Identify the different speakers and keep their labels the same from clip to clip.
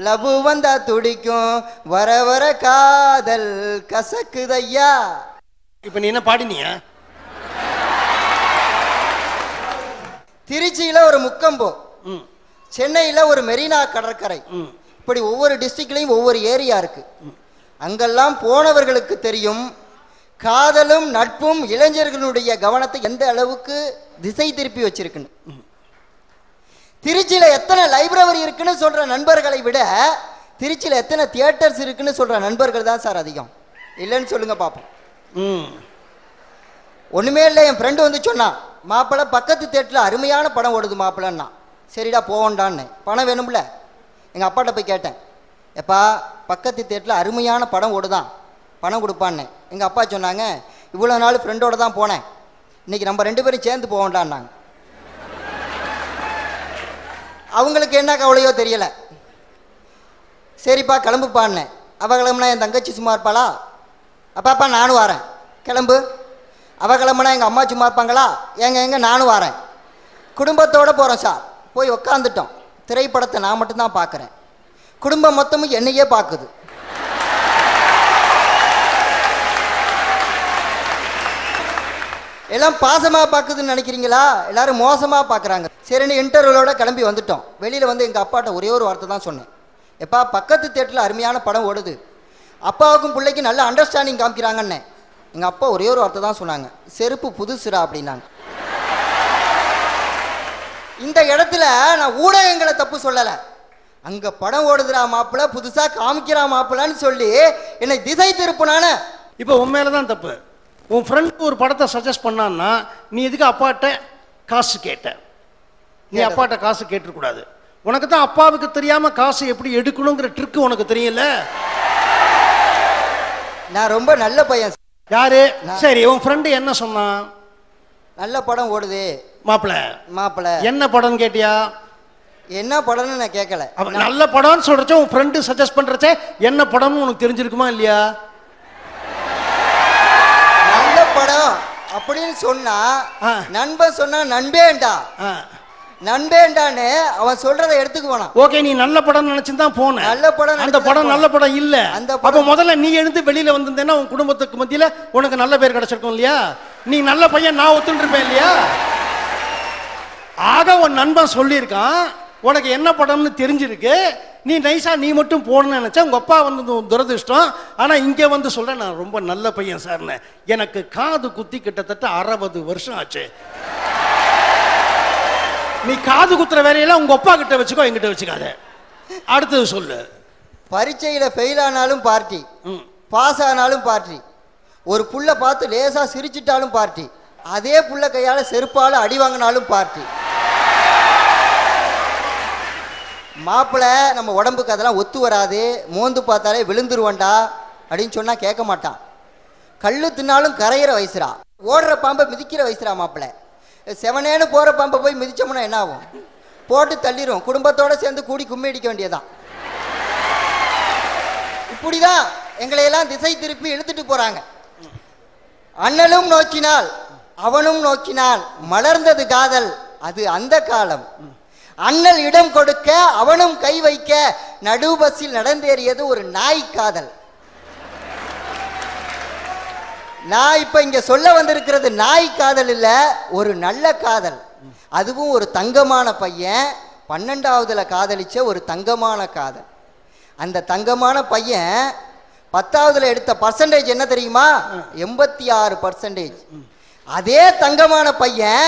Speaker 1: லபு வந்தா துடிக்கும் வர வர காதல் கசக்குதையா.
Speaker 2: இப்ப நீ என்ன பாடினியா?
Speaker 1: திருச்சியில ஒரு முக்கம்போ, சென்னையில ஒரு மெரினா கடற்கரை, இப்படி ஒவ்வொரு டிஸ்ட்ரிக்ட்லையும் ஒவ்வொரு ஏரியா இருக்கு. அங்கெல்லாம் போனவர்களுக்கு தெரியும் காதலும் நட்பும் இளைஞர்களுடைய கவனத்தை எந்த அளவுக்கு திசை திருப்பி வச்சிருக்குன்னு. திருச்சியில எத்தனை லைப்ரரி இருக்குன்னு சொல்ற நண்பர்களை விட திருச்சியில எத்தனை தியேட்டர்ஸ் இருக்குன்னு சொல்ற நண்பர்கள் தான் சார் அதிகம். இல்லைன்னு சொல்லுங்க பார்ப்போம். ஒண்ணுமே இல்லை, என் ஃப்ரெண்டு வந்து சொன்னான், மாப்பிள்ளை பக்கத்து தேட்டரில் அருமையான படம் ஓடுது மாப்பிள்ளன்னா. சரிடா போவோண்டான்னு. பணம் வேணும்ல. எங்கள் அப்பாட்ட போய் கேட்டேன், எப்பா பக்கத்து தேட்டரில் அருமையான படம் ஓடுதான், பணம் கொடுப்பான்னு. எங்கள் அப்பா சொன்னாங்க, இவ்வளோ நாள் ஃப்ரெண்டோட தான் போனேன், இன்னைக்கு நம்ம 2 பேரும் சேர்ந்து போவோண்டான்னாங்க. அவங்களுக்கு என்ன கவலையோ தெரியலை. சரிப்பா கிளம்புப்பான்னு. அவள் கிளம்புனா என் தங்கச்சி சும்மா இருப்பாளா? அப்பாப்பா நானும் வரேன். கிளம்பு. அவள் கிளம்புனா எங்கள் அம்மா சும்மா இருப்பாங்களா? எங்க நானும் வரேன். குடும்பத்தோடு போகிறோம் சார். போய் உக்காந்துட்டோம். திரைப்படத்தை நான் மட்டும்தான் பார்க்குறேன். குடும்பம் மொத்தமும் என்னையே பார்க்குது. எல்லாம் பாசமாக பார்க்குதுன்னு நினைக்கிறீங்களா? எல்லாரும் மோசமாக பார்க்குறாங்க. சரின்னு இன்டர்வியூவோட கிளம்பி வந்துட்டோம். வெளியில் வந்து எங்கள் அப்பாட்ட ஒரே ஒரு வார்த்தை தான் சொன்னேன், எப்பா பக்கத்து தேட்டரில் அருமையான படம் ஓடுது, அப்பாவுக்கும் பிள்ளைக்கும் நல்ல அண்டர்ஸ்டாண்டிங் காமிக்கிறாங்கன்னு. எங்கள் அப்பா ஒரே ஒரு வார்த்தை தான் சொன்னாங்க, செருப்பு புதுசுரா அப்படின்னாங்க. இந்த இடத்துல நான் ஊடகங்களை தப்பு சொல்லலை, அங்கே படம் ஓடுதுரா மாப்பிள்ள, புதுசாக காமிக்கிறா மாப்பிள்ளன்னு சொல்லி என்னை திசை திருப்பினான.
Speaker 2: இப்போ உன் மேலே தான் தப்பு. உன் ஃப்ரெண்ட் ஒரு படத்தை சஜஸ்ட் பண்ணான்னா நீ எதுக்கு அப்பாட்ட காசு கேட்ட? நீ அப்பாட்ட காசு கேட்டுக்கூடாது. உனக்கு தான் அப்பாவுக்கு தெரியாம காசு எப்படி எடுக்கணுங்கிற ட்ரிக் உனக்கு தெரியல.
Speaker 1: நான் ரொம்ப நல்ல பையன்.
Speaker 2: யாரு? சரி, உன் ஃப்ரெண்டு என்ன சொன்னான்?
Speaker 1: நல்ல படம் ஓடுது மாப்பிள்ள.
Speaker 2: என்ன படம்னு கேட்டியா?
Speaker 1: என்ன படம்னு நான் கேட்கல.
Speaker 2: நல்ல படம்னு சொல்றச்ச உன் ஃப்ரெண்டு சஜஸ்ட் பண்றச்சே என்ன படம்னு உனக்கு தெரிஞ்சிருக்குமா இல்லையா?
Speaker 1: நல்ல படம் அப்படின்னு சொன்னா நண்பன் சொன்னா நண்பேண்டா, நண்பேண்டான்னு அவன் சொல்றதை எடுத்துக்குவானா?
Speaker 2: ஓகே, நீ நல்ல படம் நினைச்சுதான் போன.
Speaker 1: நல்ல படம்.
Speaker 2: அந்த படம் நல்ல படம் இல்ல. அப்ப முதல்ல நீ எழுந்து வெளியில வந்திருந்தேன்னா உன் குடும்பத்துக்கு மத்தியில உனக்கு நல்ல பேர் கிடைச்சிருக்கும் இல்லையா? நீ நல்ல பையன், நான் ஒத்துருப்பேன் இல்லையா? ஆக உன் நண்பன் சொல்லியிருக்கான், உனக்கு என்ன படம்னு தெரிஞ்சிருக்கு, நீ நைஸா நீ மட்டும் போடணும்னு நினைச்சா உங்க அப்பா வந்து துரதிருஷ்டம். ஆனா இங்க வந்து சொல்ற, நான் ரொம்ப நல்ல பையன் சார்னு. எனக்கு காது குத்தி கிட்டத்தட்ட 60 வருஷம் ஆச்சு. நீ காது குத்துற வேலையெல்லாம் உங்க அப்பா கிட்ட வச்சுக்கோ, என்கிட்ட வச்சுக்காத. அடுத்தது சொல்லு.
Speaker 1: பரீட்சையில ஃபெயில் ஆனாலும் பார்ட்டி, பாஸ் ஆனாலும் பார்ட்டி, ஒரு புள்ள பார்த்து லேசா சிரிச்சிட்டாலும் பார்ட்டி, அதே புள்ள கையால செருப்பால அடி வாங்கினாலும் பார்ட்டி. மாப்பிள்ளை நம்ம உடம்புக்கு அதெல்லாம் ஒத்து வராது, மோந்து பார்த்தாலே விழுந்துருவண்டா அப்படின்னு சொன்னா கேட்க மாட்டான். கல்லு தின்னாலும் கரையிற வயசுரா, ஓடுற பாம்பை மிதிக்கிற வயசுரா மாப்பிள்ளை. செவனேன்னு போற பாம்பை போய் மிதிச்சோம்னா என்ன ஆகும்? போட்டு தள்ளிரும். குடும்பத்தோட சேர்ந்து கூடி கும்மி அடிக்க வேண்டியதான். இப்படிதான் எங்களையெல்லாம் திசை திருப்பி இழுத்துட்டு போறாங்க. அண்ணலும் நோக்கினால் அவனும் நோக்கினால் மலர்ந்தது காதல், அது அந்த காலம். அண்ணல் இடம் கொடுக்க அவனும் கை வைக்க நடு பஸ்ஸில் நடந்தேறியது ஒரு நாய் காதல். நான் இப்ப இங்க சொல்ல வந்திருக்கிறது நாய் காதல் இல்ல, ஒரு நல்ல காதல். அதுவும் ஒரு தங்கமான பையன் 12வதுல காதலிச்ச ஒரு தங்கமான காதல். அந்த தங்கமான பையன் 10வதுல எடுத்த பர்சன்டேஜ் என்ன தெரியுமா? 86%. அதே தங்கமான பையன்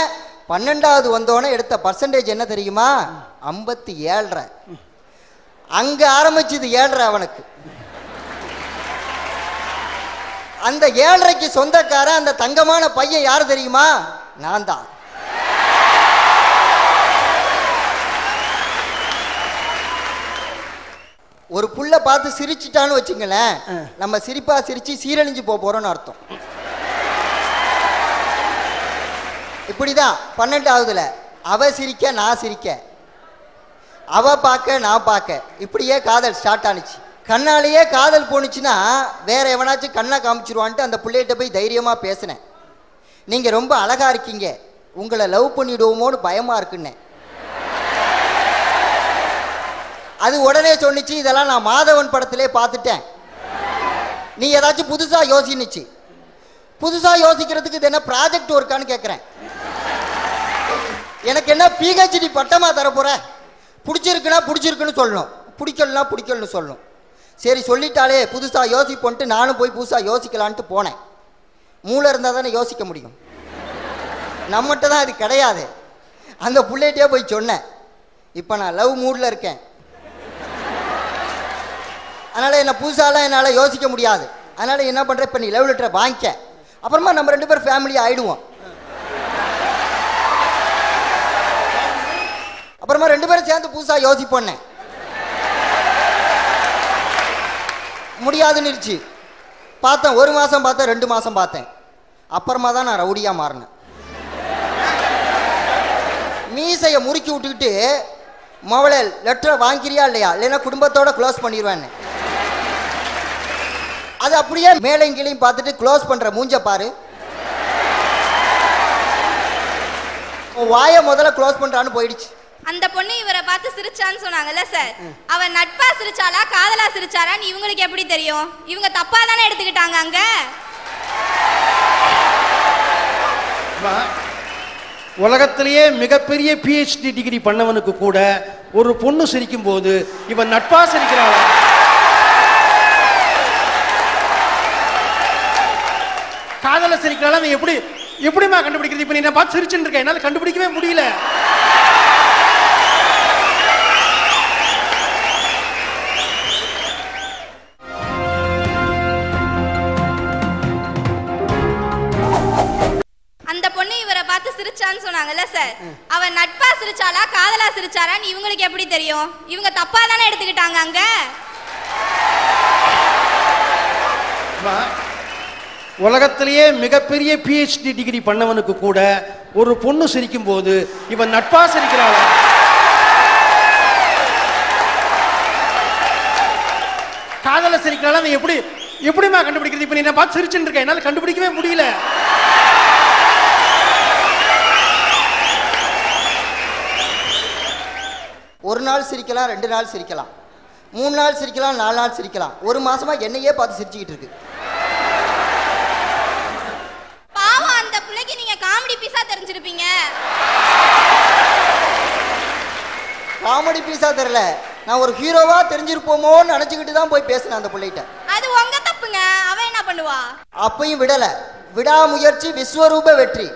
Speaker 1: 12வது வந்தோடனே எடுத்த பர்சன்டேஜ் என்ன தெரியுமா? 57. அங்க ஆரம்பிச்சது 7 அவனுக்கு. அந்த 7க்கு சொந்தக்காரன் அந்த தங்கமான பையன் யாரு தெரியுமா? நான் தான். ஒரு புள்ள பார்த்து சிரிச்சிட்டான்னு வச்சுங்களேன், நம்ம சிரிப்பா சிரிச்சு சீரழிஞ்சு போறோம்னு அர்த்தம். இப்படிதான் 12வதுல அவ சிரிக்க நான் சிரிக்க, அவ பார்க்க நான் பார்க்க, இப்படியே காதல் ஸ்டார்ட் ஆனிச்சு. கண்ணாலேயே காதல் போனுச்சுன்னா வேற எவனாச்சும் கண்ணை காமிச்சிருவான்ட்டு அந்த பிள்ளைகிட்ட போய் தைரியமா பேசினேன். நீங்க ரொம்ப அழகா இருக்கீங்க, உங்களை லவ் பண்ணிடுவோமோன்னு பயமா இருக்குன்னு. அது உடனே சொன்னிச்சு, இதெல்லாம் நான் மாதவன் படத்திலே பார்த்துட்டேன், நீ ஏதாச்சும் புதுசா யோசினுச்சு. புதுசா யோசிக்கிறதுக்கு இது என்ன ப்ராஜெக்ட் ஒர்க்கான்னு கேட்குறேன். எனக்கு என்ன பிஹெச்டி பட்டமா தரப்போற? பிடிச்சிருக்குன்னா பிடிச்சிருக்குன்னு சொல்லணும், பிடிக்கலனா பிடிக்கலன்னு சொல்லணும். சரி சொல்லிட்டாலே புதுசா யோசிப்போன்ட்டு நானும் போய் புதுசா யோசிக்கலான்ட்டு போனேன். மூளை இருந்தால் தானே யோசிக்க முடியும், நம்மகிட்ட தான் அது கிடையாது. அந்த புள்ளைகிட்டே போய் சொன்னேன், இப்போ நான் லவ் மூடில் இருக்கேன், அதனால் என்ன புதுசாலாம் என்னால் யோசிக்க முடியாது, அதனால் என்ன பண்ணுறேன், இப்போ நீ லவ் லெட்டரை வாங்கிக்க, அப்புறமா நம்ம 2 பேரும் ஃபேமிலி ஆகிடுவோம். அப்புறமா 2 பேரும் சேர்ந்து புதுசாக யோசிப்போன்னே. முடியாதுன்னு இருந்துச்சு. பார்த்தேன், 1 மாதம் பார்த்தேன், 2 மாதம் பார்த்தேன், அப்புறமா தான் நான் ரவுடியாக மாறினேன். மீசையை முறுக்கி விட்டுக்கிட்டு, மவளே லெட்டரை வாங்கிக்கிறியா இல்லையா, இல்லைன்னா குடும்பத்தோட க்ளோஸ் பண்ணிடுவேன்னு. அது அப்படியே மேலையும் கீழையும் பார்த்துட்டு க்ளோஸ் பண்ணுற மூஞ்ச பாரு, வாயை முதல்ல க்ளோஸ் பண்ணுறான்னு போயிடுச்சு.
Speaker 3: அந்த பொண்ணு இவரை பார்த்து சிரிச்சான்னு சொன்னாங்கல்ல சார், அவன் நட்பா சிரிச்சாலா காதலா சிரிச்சாலான்னு இவங்களுக்கு எப்படி தெரியும்? இவங்க தப்பா தானே எடுத்துக்கிட்டாங்க. அங்க
Speaker 2: உலகத்திலேயே மிகப்பெரிய பிஹெச்டி டிகிரி பண்ணவனுக்கு கூட ஒரு பொண்ணு சிரிக்கும் போது இவன் நட்பா சிரிக்கிறாளா, காதல சிரிக்கிறாளா, நீ எப்படிமா கண்டுபிடிக்கிறது? இப்ப நீ நான் பார்த்து சிரிச்சுட்டு இருக்க, என்னால கண்டுபிடிக்கவே முடியல.
Speaker 3: அந்த பொண்ணு இவரை பார்த்து சிரிச்சான்னு சொன்னாங்கல்ல சார், அவன் நட்பா சிரிச்சாலா காதலா சிரிச்சாலான்னு இவங்களுக்கு எப்படி தெரியும்? இவங்க தப்பா தானே எடுத்துக்கிட்டாங்க. அங்க
Speaker 2: உலகத்திலேயே மிகப்பெரிய பிஹெச்டி டிகிரி பண்ணவனுக்கு கூட ஒரு பொண்ணு சிரிக்கும் போது இவன் நட்பா சிரிக்கிறாளா, காதல சிரிக்கிறாளா, நீ எப்படிமா கண்டுபிடிக்கிறது? இப்ப நீ நான் பார்த்து சிரிச்சுட்டு இருக்க, என்னால கண்டுபிடிக்கவே முடியல.
Speaker 1: ஒரு நாள் சிரிக்கலாம், 2 நாள் சிரிக்கலாம், 3 நாள் சிரிக்கலாம், 4 நாள் சிரிக்கலாம். 1 மாசமா என்னையே பார்த்து சிரிச்சுக்கிட்டு இருக்கு.
Speaker 3: பாவம், அந்த பிள்ளைக்கு நீங்க காமெடி பீஸா தெரிஞ்சிருப்பீங்க.
Speaker 1: காமெடி பீஸா தெரியல, நான் ஒரு ஹீரோவா தெரிஞ்சிருப்போமோன்னு நினைச்சுக்கிட்டு தான் போய் பேசினேன் அந்த பிள்ளைகிட்ட.
Speaker 3: அது உங்க தப்புங்க, அவ என்ன பண்ணுவா?
Speaker 1: அப்பையும் விடல, விடாமுயற்சி விஸ்வரூப வெற்றி.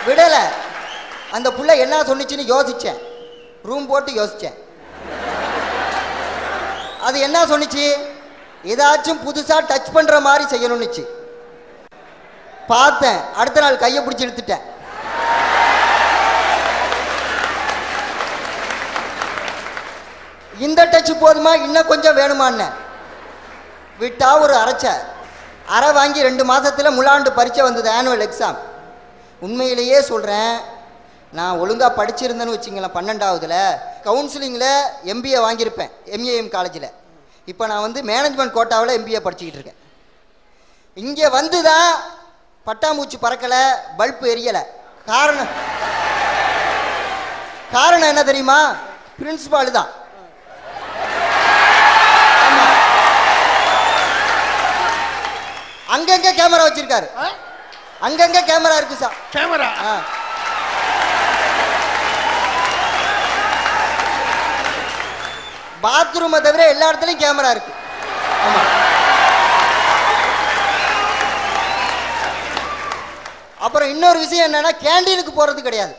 Speaker 1: விடல. அந்த புள்ள என்ன சொன்னிச்சுன்னு யோசிச்சேன், ரூம் போட்டு யோசிச்சேன். அது என்ன சொன்னிச்சு, ஏதாச்சும் புதுசா டச் பண்ற மாதிரி செய்யணும்னுச்சு. பார்த்தேன், அடுத்த நாள் கையை பிடிச்சி இழுத்துட்டேன். இந்த டச் போதுமா, இன்னும் கொஞ்சம் வேணுமான்னு விட்டா ஒரு அரை வாங்கி 2 மாசத்துல முலாண்டு பரீட்சை வந்தது, ஆனுவல் எக்ஸாம். உண்மையிலேயே சொல்றேன், நான் ஒழுங்காக படிச்சிருந்தேன்னு வச்சுங்களேன், 12ஆவதுல கவுன்சிலிங்கில் MBA வாங்கியிருப்பேன், MAM காலேஜில். இப்போ நான் வந்து மேனேஜ்மெண்ட் கோட்டாவில் MBA படிச்சுக்கிட்டு இருக்கேன். இங்கே வந்து தான் பட்டாம்பூச்சி பறக்கலை, பல்ப் எரியலை. காரணம் என்ன தெரியுமா? பிரின்சிபால் தான். அங்கங்க கேமரா வச்சிருக்காரு, அங்கங்க கேமரா இருக்கு சார்.
Speaker 2: கேமரா
Speaker 1: பாத்ரூமை தவிர எல்லா இடத்துலையும் கேமரா இருக்கு. ஆமா. அப்புறம் இன்னொரு விஷயம் என்னன்னா, கேண்டீனுக்கு போறது கிடையாது.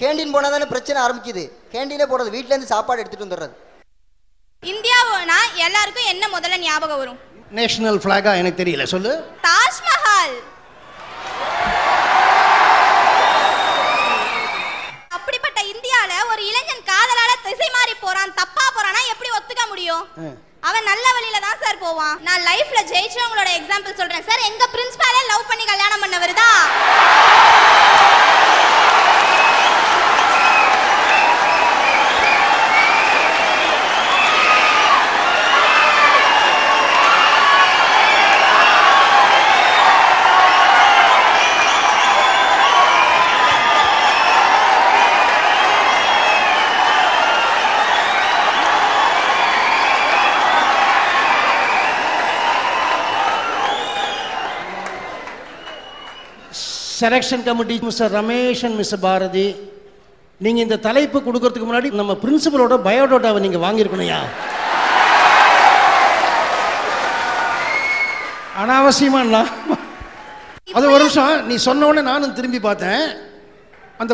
Speaker 1: கேண்டீன் போனா தானே பிரச்சனை ஆரம்பிக்குது. கேண்டீனே போறது, வீட்ல இருந்து சாப்பாடு எடுத்துட்டு வந்துடுறது.
Speaker 3: இந்தியாவுனா எல்லாருக்கும் என்ன முதல்ல ஞாபகம் வரும்?
Speaker 2: நேஷனல் ஃபிளாகா எனக்கு தெரியல, சொல்லு.
Speaker 3: தாஜ்மஹால். அப்படிப்பட்ட இந்தியால ஒரு இளைஞன் காதலால திசை மாறி போறான், தப்பா போறானா எப்படி ஒத்துக்க முடியும்? அவன் நல்ல வழியில தான் சார் போவான். நான் லைஃப்ல ஜெயிச்சவங்களோட எக்ஸாம்பிள் சொல்றேன் சார். எங்க பிரின்சிபாலே லவ் பண்ணி கல்யாணம் பண்ணவர் தான்.
Speaker 2: Selection committee mister Ramesh and mister Bharathi, நீங்க இந்த தலைப்பு கொடுக்கறதுக்கு முன்னாடி நம்ம பிரின்சிபலோட பயோடேட்டாவை நீங்க வாங்கியிருக்கணும்யா. அனாவசியமா அது ஒரு நிமிஷம் நீ சொன்ன உடனே நானும் திரும்பி பார்த்தேன் அந்த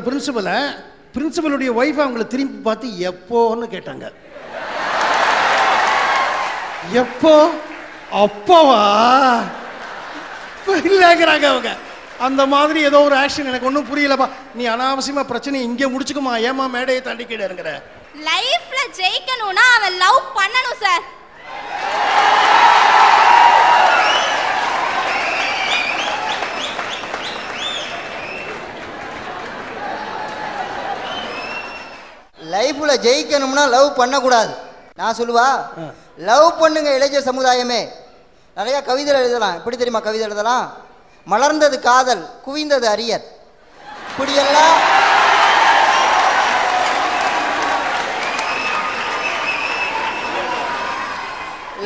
Speaker 2: பிரின்சிபலுடைய ஒய்ஃப் அவங்கள திரும்பி பார்த்து எப்போன்னு கேட்டாங்க. எப்போ? அப்போவா இல்லைங்கிறாங்க அவங்க. அந்த மாதிரி ஏதோ ஒரு ஆக்ஷன் எனக்கு ஒன்றும் புரியலப்பா. நீ அனாவசியமா பிரச்சனை இங்கே முடிச்சுக்குமா, ஏமா மேடையை தாண்டி கீழே இருக்கிற?
Speaker 3: லைஃப்ல ஜெயிக்கணும்னா அவன் லவ் பண்ணணும் சார்.
Speaker 1: லைஃப்ல ஜெயிக்கணும்னா லவ் பண்ணக்கூடாது. நான் சொல்லுவா, லவ் பண்ணுங்க இளைஞர் சமுதாயமே. நிறைய கவிதை எழுதலாம். எப்படி தெரியுமா கவிதை எழுதலாம்? மலர்ந்தது காதல், குவிந்தது அரியர். இப்படியெல்லாம்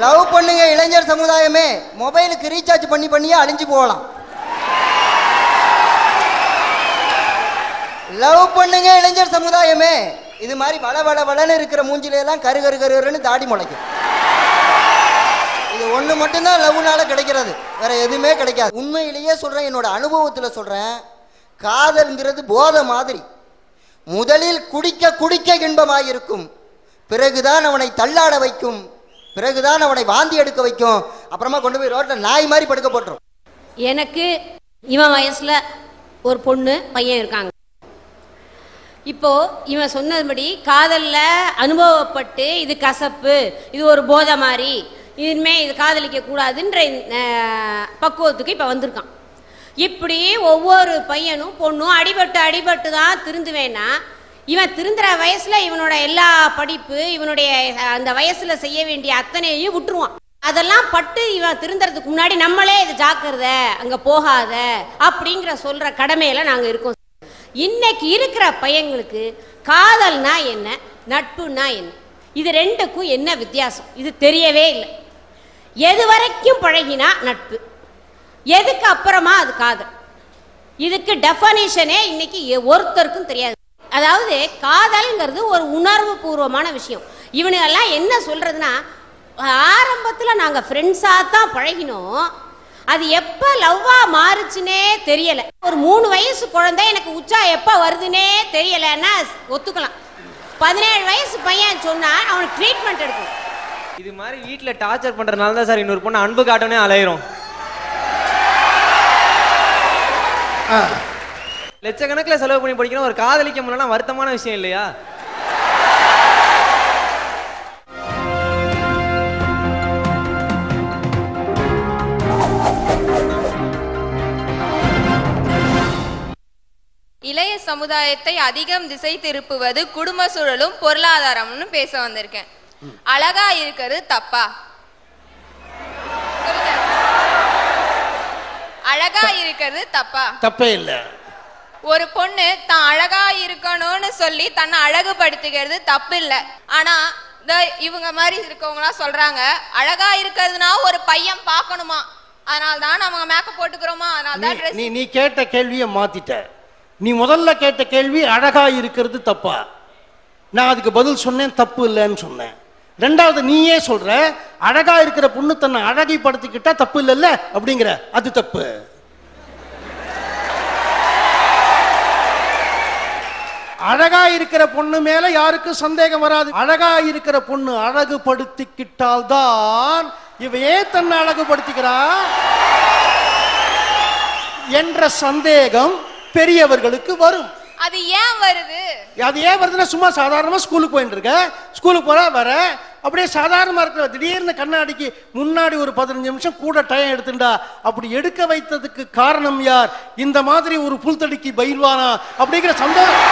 Speaker 1: லவ் பண்ணுங்க இளைஞர் சமுதாயமே. மொபைலுக்கு ரீசார்ஜ் பண்ணியே அழிஞ்சு போகலாம். லவ் பண்ணுங்க இளைஞர் சமுதாயமே. இது மாதிரி வளன்னு இருக்கிற மூஞ்சில எல்லாம் கருன்னு தாடி முளைக்கும். இது ஒண்ணு மட்டும்தான் லவ்னால கிடைக்கிறது, வேற எதுவுமே கிடைக்காது. உண்மையிலேயே சொல்றேன், என்னோட அனுபவத்துல சொல்றேன். காதல்ங்கிறது போதை மாதிரி. முதலில் குடிக்க இன்பமாயிருக்கும், பிறகுதான் அவனை தள்ளாட வைக்கும், பிறகுதான் அவனை வாந்தி எடுக்க வைக்கும், அப்புறமா கொண்டு போய் ரோட்ல நாய் மாதிரி படுக்க போட்டுரும்.
Speaker 4: எனக்கு இவன் வயசுல ஒரு பொண்ணு பையன் இருக்காங்க. இப்போ இவன் சொன்னபடி காதல்ல அனுபவப்பட்டு இது கசப்பு, இது ஒரு போதை மாதிரி, இனிமே இது காதலிக்க கூடாதுன்ற பக்குவத்துக்கு இப்போ வந்திருக்கான். இப்படி ஒவ்வொரு பையனும் பொண்ணும் அடிபட்டு தான் திருந்துவேன்னா, இவன் திருந்துற வயசுல இவனோட எல்லா படிப்பு, இவனுடைய அந்த வயசுல செய்ய வேண்டிய அத்தனையும் விட்டுருவான். அதெல்லாம் பட்டு இவன் திருந்துறதுக்கு முன்னாடி நம்மளே இது ஜாக்கிரத, அங்க போகாத அப்படிங்கிற சொல்ற கடமையில நாங்க இருக்கோம். இன்னைக்கு இருக்கிற பையங்களுக்கு காதல்னா என்ன, நட்புனா என்ன, இது ரெண்டுக்கும் என்ன வித்தியாசம் இது தெரியவே இல்லை. எது வரைக்கும் பழகினா நட்பு, எதுக்கு அப்புறமா அது காதல், இதுக்கு டெஃபனிஷனே இன்னைக்கு ஒருத்தருக்கும் தெரியாது. அதாவது காதல்ங்கிறது ஒரு உணர்வு பூர்வமான விஷயம். இவனுங்கெல்லாம் என்ன சொல்றதுன்னா, ஆரம்பத்தில் நாங்கள் ஃப்ரெண்ட்ஸாக தான் பழகினோம், அது எப்போ லவ்வா மாறுச்சுன்னே தெரியல. ஒரு 3 வயசு குழந்தை எனக்கு உச்சா எப்போ வருதுன்னே தெரியலன்னா ஒத்துக்கலாம். 17 வயசு பையன் சொன்னா அவனுக்கு ட்ரீட்மெண்ட் எடுக்கணும்.
Speaker 5: இது மாதிரி வீட்டில் டார்ச்சர் பண்றதுனால தான் சார் இன்னொரு பொண்ணு அன்பு காட்டனே அலையிறோம். லட்சக்கணக்கில் செலவு பண்ணி படிக்கணும், ஒரு காதலிக்க முடியலன்னா வருத்தமான விஷயம் இல்லையா?
Speaker 6: இளைய சமுதாயத்தை அதிகம் திசை திருப்புவது குடும்ப சூழலும் பொருளாதாரம்னு பேச வந்திருக்கேன். அழகா இருக்கிறது தப்பா? அழகா இருக்கிறது தப்பா?
Speaker 2: தப்பே இல்ல.
Speaker 6: ஒரு பொண்ணு தான் அழகா இருக்கணும்னு சொல்லி தன்னை அழகுபடுத்திக்கிறது தப்பு இல்லை. ஆனா இவங்க மாதிரி இருக்கவங்களா சொல்றாங்க, அழகா இருக்கிறதுனா ஒரு பையன் பார்க்கணுமா, அதனால தான் நம்ம மேக்கப் போட்டுக்கிறோமா, அதனால தான்
Speaker 2: நீ கேட்ட கேள்வியை மாத்திட்ட. நீ முதல்ல கேட்ட கேள்வி அழகா இருக்கிறது தப்பா, நான் அதுக்கு பதில் சொன்னேன் தப்பு இல்லைன்னு சொன்னேன். ரெண்டாவது நீயே சொல்ற அழகா இருக்கிற பொண்ணு தன்னை அழகைப்படுத்திக்கிட்டா தப்பு இல்லைல்ல அப்படிங்கிற, அது தப்பு. அழகா இருக்கிற பொண்ணு மேல யாருக்கும் சந்தேகம் வராது. அழகா இருக்கிற பொண்ணு அழகுபடுத்திக்கிட்டால் தான் இவையே தன்னை அழகுபடுத்திக்கிறா என்ற சந்தேகம் பெரியவர்களுக்கு வரும்.
Speaker 6: அது ஏன் வருது?
Speaker 2: அது ஏன் வருதுன்னா, சும்மா சாதாரணமா ஸ்கூலுக்கு போயிட்டு இருக்க, ஸ்கூலுக்கு போற வர அப்படியே சாதாரணமா இருக்கிற திடீர்னு கண்ணாடிக்கு முன்னாடி ஒரு 15 நிமிஷம் கூட டைம் எடுத்துட்டா, அப்படி எடுக்க வைத்ததுக்கு காரணம் யார்? இந்த மாதிரி ஒரு புல்தடிக்கு பயில்வானா அப்படிங்கிற சந்தேகம்